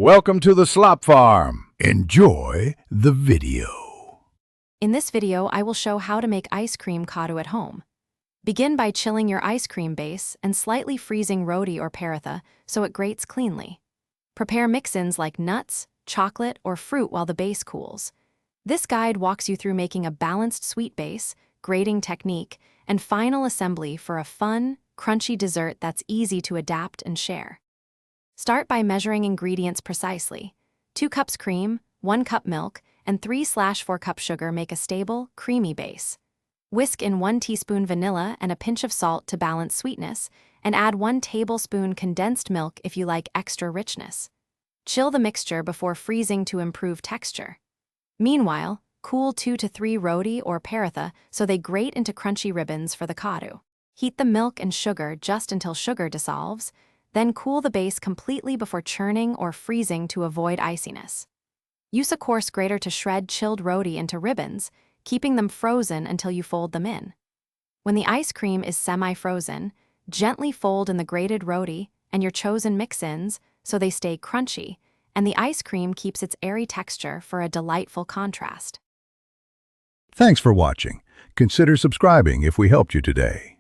Welcome to the Slop Farm. Enjoy the video. In this video, I will show how to make ice cream kottu at home. Begin by chilling your ice cream base and slightly freezing roti or paratha so it grates cleanly. Prepare mix-ins like nuts, chocolate, or fruit while the base cools. This guide walks you through making a balanced sweet base, grating technique, and final assembly for a fun, crunchy dessert that's easy to adapt and share. Start by measuring ingredients precisely. 2 cups cream, 1 cup milk, and 3/4 cups sugar make a stable, creamy base. Whisk in 1 teaspoon vanilla and a pinch of salt to balance sweetness, and add 1 tablespoon condensed milk if you like extra richness. Chill the mixture before freezing to improve texture. Meanwhile, cool 2 to 3 roti or paratha so they grate into crunchy ribbons for the kottu. Heat the milk and sugar just until sugar dissolves, then cool the base completely before churning or freezing to avoid iciness. Use a coarse grater to shred chilled roti into ribbons, keeping them frozen until you fold them in. When the ice cream is semi-frozen, gently fold in the grated roti and your chosen mix-ins so they stay crunchy, and the ice cream keeps its airy texture for a delightful contrast. Thanks for watching. Consider subscribing if we helped you today.